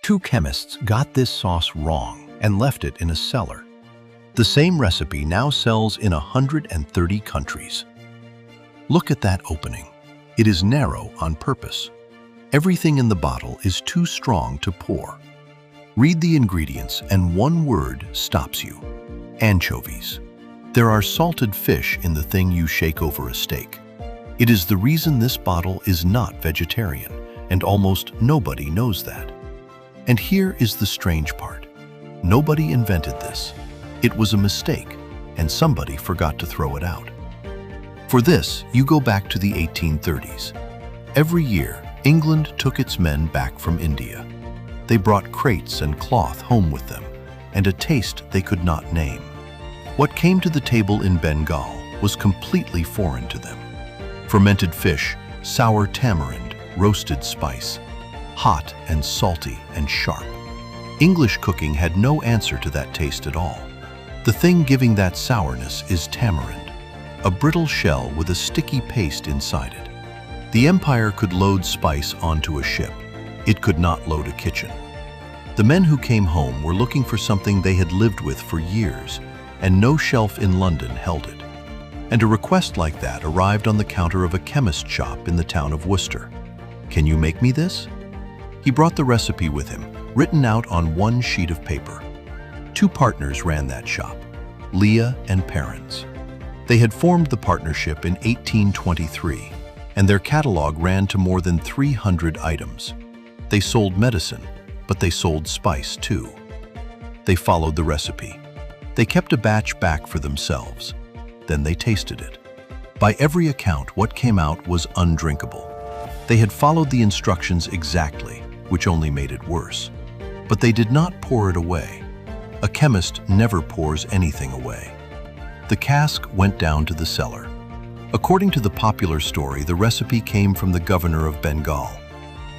Two chemists got this sauce wrong and left it in a cellar. The same recipe now sells in 130 countries. Look at that opening. It is narrow on purpose. Everything in the bottle is too strong to pour. Read the ingredients and one word stops you. Anchovies. There are salted fish in the thing you shake over a steak. It is the reason this bottle is not vegetarian, and almost nobody knows that. And here is the strange part. Nobody invented this. It was a mistake, and somebody forgot to throw it out. For this, you go back to the 1830s. Every year, England took its men back from India. They brought crates and cloth home with them, and a taste they could not name. What came to the table in Bengal was completely foreign to them. Fermented fish, sour tamarind, roasted spice, hot and salty and sharp. English cooking had no answer to that taste at all. The thing giving that sourness is tamarind, a brittle shell with a sticky paste inside it. The empire could load spice onto a ship. It could not load a kitchen. The men who came home were looking for something they had lived with for years, and no shelf in London held it. And a request like that arrived on the counter of a chemist shop in the town of Worcester. "Can you make me this?" He brought the recipe with him, written out on one sheet of paper. Two partners ran that shop, Leah and Perrins. They had formed the partnership in 1823, and their catalog ran to more than 300 items. They sold medicine, but they sold spice too. They followed the recipe. They kept a batch back for themselves. Then they tasted it. By every account, what came out was undrinkable. They had followed the instructions exactly, which only made it worse. But they did not pour it away. A chemist never pours anything away. The cask went down to the cellar. According to the popular story, the recipe came from the governor of Bengal.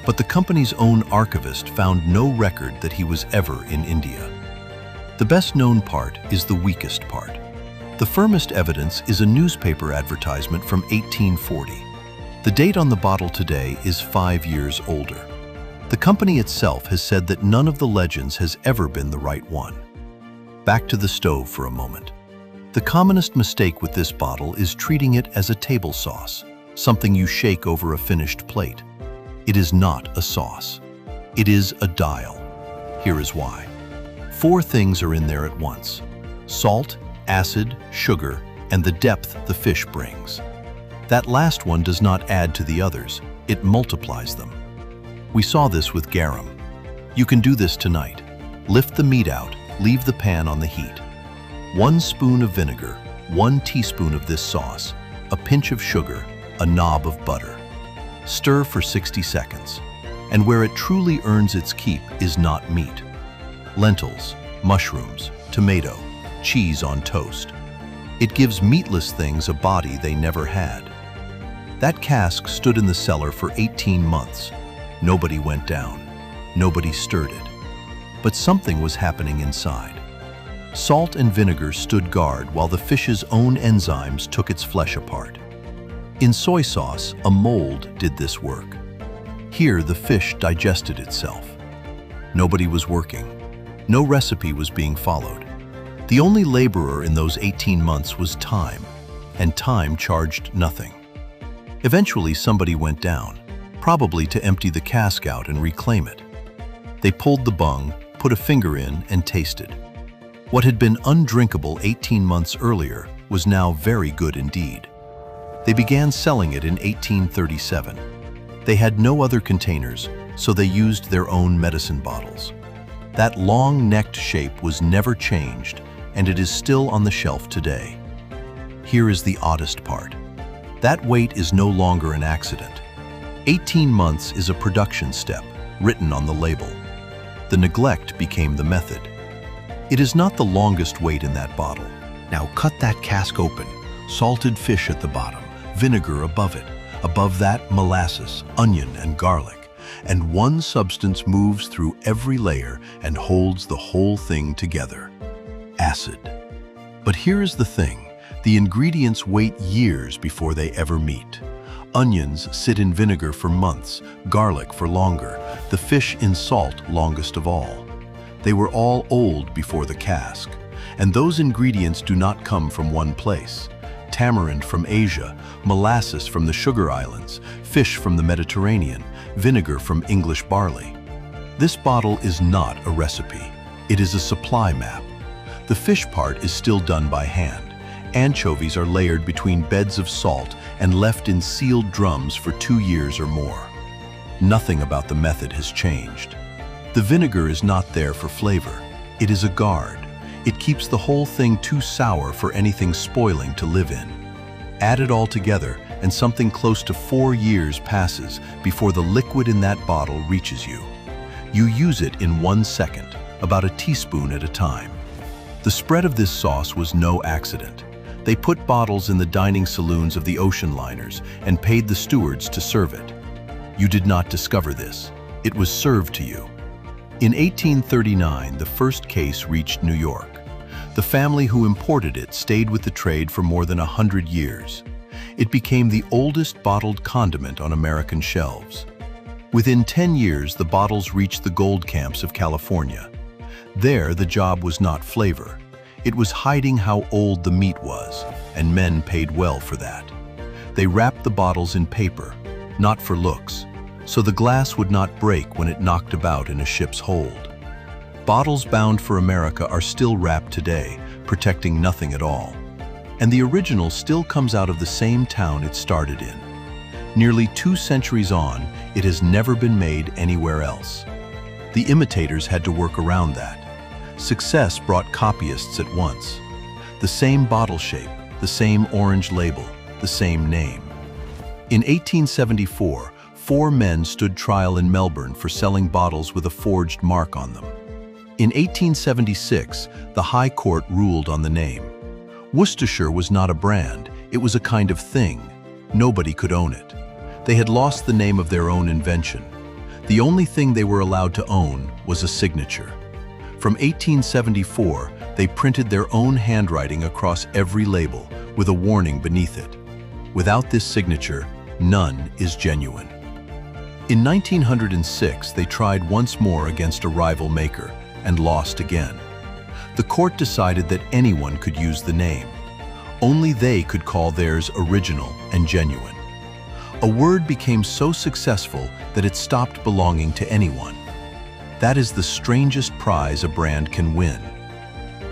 But the company's own archivist found no record that he was ever in India. The best-known part is the weakest part. The firmest evidence is a newspaper advertisement from 1840. The date on the bottle today is 5 years older. The company itself has said that none of the legends has ever been the right one. Back to the stove for a moment. The commonest mistake with this bottle is treating it as a table sauce, something you shake over a finished plate. It is not a sauce. It is a dial. Here is why. 4 things are in there at once: salt, acid, sugar, and the depth the fish brings. That last one does not add to the others, it multiplies them. We saw this with garum. You can do this tonight. Lift the meat out, leave the pan on the heat. 1 spoon of vinegar, 1 teaspoon of this sauce, a pinch of sugar, a knob of butter. Stir for 60 seconds. And where it truly earns its keep is not meat. Lentils, mushrooms, tomato, cheese on toast. It gives meatless things a body they never had. That cask stood in the cellar for 18 months. Nobody went down. Nobody stirred it. But something was happening inside. Salt and vinegar stood guard while the fish's own enzymes took its flesh apart. In soy sauce, a mold did this work. Here, the fish digested itself. Nobody was working. No recipe was being followed. The only laborer in those 18 months was time, and time charged nothing. Eventually, somebody went down, probably to empty the cask out and reclaim it. They pulled the bung, put a finger in, and tasted. What had been undrinkable 18 months earlier was now very good indeed. They began selling it in 1837. They had no other containers, so they used their own medicine bottles. That long-necked shape was never changed, and it is still on the shelf today. Here is the oddest part. That weight is no longer an accident. 18 months is a production step, written on the label. The neglect became the method. It is not the longest weight in that bottle. Now cut that cask open. Salted fish at the bottom, vinegar above it. Above that, molasses, onion, and garlic. And one substance moves through every layer and holds the whole thing together. Acid. But here is the thing. The ingredients wait years before they ever meet. Onions sit in vinegar for months, garlic for longer, the fish in salt longest of all. They were all old before the cask, and those ingredients do not come from one place. Tamarind from Asia, molasses from the Sugar Islands, fish from the Mediterranean, vinegar from English barley. This bottle is not a recipe. It is a supply map. The fish part is still done by hand. Anchovies are layered between beds of salt and left in sealed drums for 2 years or more. Nothing about the method has changed. The vinegar is not there for flavor. It is a guard. It keeps the whole thing too sour for anything spoiling to live in. Add it all together, and something close to 4 years passes before the liquid in that bottle reaches you. You use it in 1 second, about a teaspoon at a time. The spread of this sauce was no accident. They put bottles in the dining saloons of the ocean liners and paid the stewards to serve it. You did not discover this. It was served to you. In 1839, the first case reached New York. The family who imported it stayed with the trade for more than 100 years. It became the oldest bottled condiment on American shelves. Within 10 years, the bottles reached the gold camps of California. There, the job was not flavor. It was hiding how old the meat was, and men paid well for that. They wrapped the bottles in paper, not for looks, so the glass would not break when it knocked about in a ship's hold. Bottles bound for America are still wrapped today, protecting nothing at all. And the original still comes out of the same town it started in. Nearly 2 centuries on, it has never been made anywhere else. The imitators had to work around that. Success brought copyists at once. The same bottle shape, the same orange label, the same name. In 1874, 4 men stood trial in Melbourne for selling bottles with a forged mark on them. In 1876, the High Court ruled on the name. Worcestershire was not a brand, it was a kind of thing. Nobody could own it. They had lost the name of their own invention. The only thing they were allowed to own was a signature. From 1874, they printed their own handwriting across every label, with a warning beneath it. Without this signature, none is genuine. In 1906, they tried once more against a rival maker, and lost again. The court decided that anyone could use the name. Only they could call theirs original and genuine. A word became so successful that it stopped belonging to anyone. That is the strangest prize a brand can win.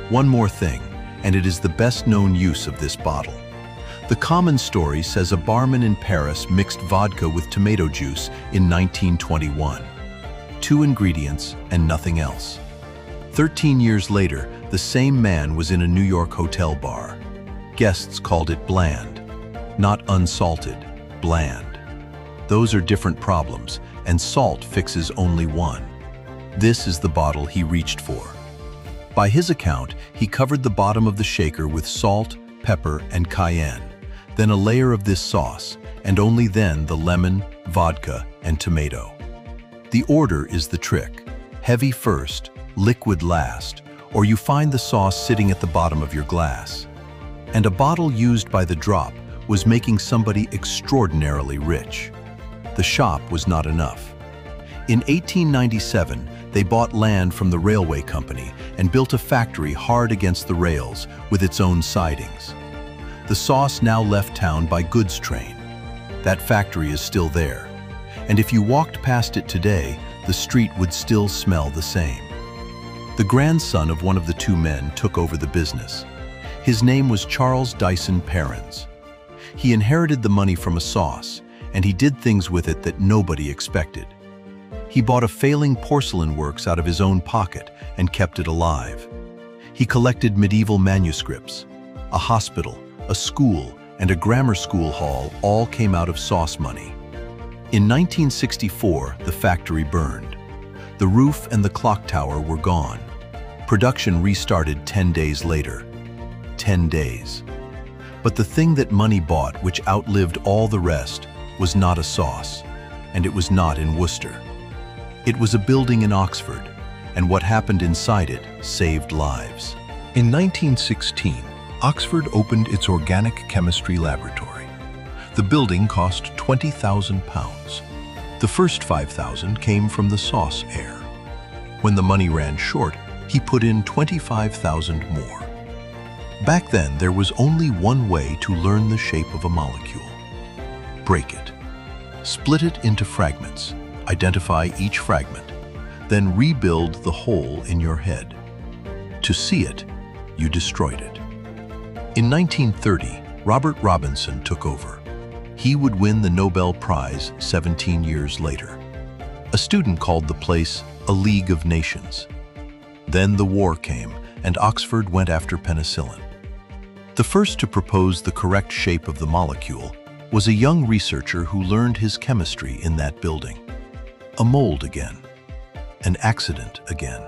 One more thing, and it is the best-known use of this bottle. The common story says a barman in Paris mixed vodka with tomato juice in 1921. 2 ingredients and nothing else. 13 years later, the same man was in a New York hotel bar. Guests called it bland. Not unsalted, bland. Those are different problems, and salt fixes only one. This is the bottle he reached for. By his account, he covered the bottom of the shaker with salt, pepper, and cayenne, then a layer of this sauce, and only then the lemon, vodka, and tomato. The order is the trick. Heavy first, liquid last, or you find the sauce sitting at the bottom of your glass. And a bottle used by the drop was making somebody extraordinarily rich. The shop was not enough. In 1897, they bought land from the railway company and built a factory hard against the rails with its own sidings. The sauce now left town by goods train. That factory is still there. And if you walked past it today, the street would still smell the same. The grandson of one of the 2 men took over the business. His name was Charles Dyson Perrins. He inherited the money from a sauce, and he did things with it that nobody expected. He bought a failing porcelain works out of his own pocket and kept it alive. He collected medieval manuscripts. A hospital, a school, and a grammar school hall all came out of sauce money. In 1964, the factory burned. The roof and the clock tower were gone. Production restarted 10 days later. 10 days. But the thing that money bought, which outlived all the rest, was not a sauce, and it was not in Worcester. It was a building in Oxford, and what happened inside it saved lives. In 1916, Oxford opened its organic chemistry laboratory. The building cost £20,000. The first 5,000 came from the sauce heir. When the money ran short, he put in 25,000 more. Back then, there was only one way to learn the shape of a molecule. Break it. Split it into fragments. Identify each fragment. Then rebuild the whole in your head. To see it, you destroyed it. In 1930, Robert Robinson took over. He would win the Nobel Prize 17 years later. A student called the place a League of Nations. Then the war came, and Oxford went after penicillin. The first to propose the correct shape of the molecule was a young researcher who learned his chemistry in that building. A mold again. An accident again.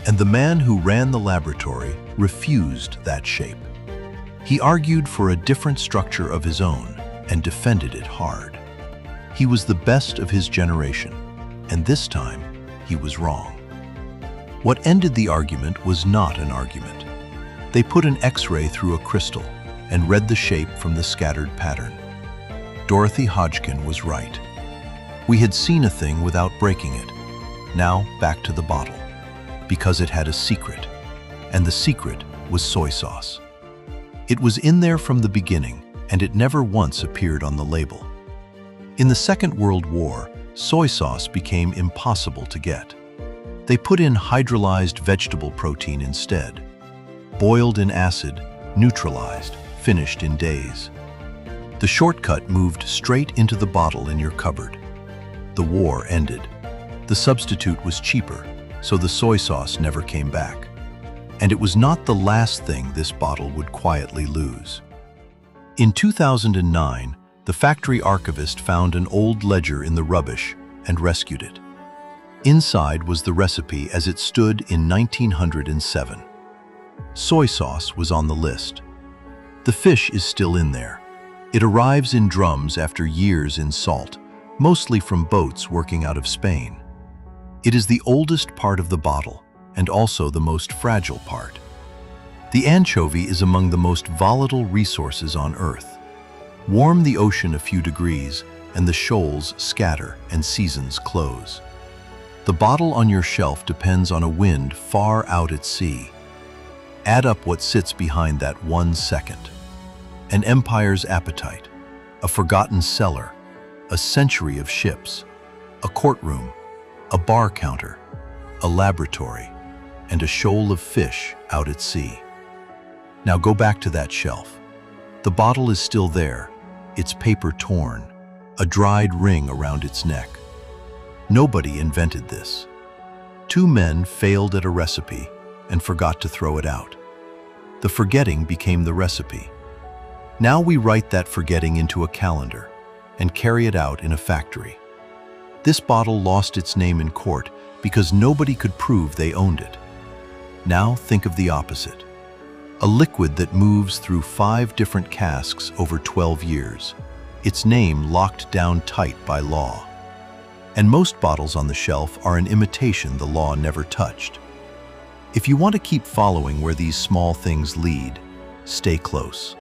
And the man who ran the laboratory refused that shape. He argued for a different structure of his own and defended it hard. He was the best of his generation, and this time he was wrong. What ended the argument was not an argument. They put an X-ray through a crystal and read the shape from the scattered pattern. Dorothy Hodgkin was right. We had seen a thing without breaking it. Now back to the bottle, because it had a secret, and the secret was soy sauce. It was in there from the beginning, and it never once appeared on the label. In the Second World War, soy sauce became impossible to get. They put in hydrolyzed vegetable protein instead. Boiled in acid, neutralized, finished in days. The shortcut moved straight into the bottle in your cupboard. The war ended. The substitute was cheaper, so the soy sauce never came back. And it was not the last thing this bottle would quietly lose. In 2009, the factory archivist found an old ledger in the rubbish and rescued it. Inside was the recipe as it stood in 1907. Soy sauce was on the list. The fish is still in there. It arrives in drums after years in salt, mostly from boats working out of Spain. It is the oldest part of the bottle, and also the most fragile part. The anchovy is among the most volatile resources on Earth. Warm the ocean a few degrees, and the shoals scatter and seasons close. The bottle on your shelf depends on a wind far out at sea. Add up what sits behind that 1 second. An empire's appetite, a forgotten cellar, a century of ships, a courtroom, a bar counter, a laboratory, and a shoal of fish out at sea. Now go back to that shelf. The bottle is still there, its paper torn, a dried ring around its neck. Nobody invented this. 2 men failed at a recipe and forgot to throw it out. The forgetting became the recipe. Now we write that forgetting into a calendar and carry it out in a factory. This bottle lost its name in court because nobody could prove they owned it. Now think of the opposite. A liquid that moves through 5 different casks over 12 years. Its name locked down tight by law. And most bottles on the shelf are an imitation the law never touched. If you want to keep following where these small things lead, stay close.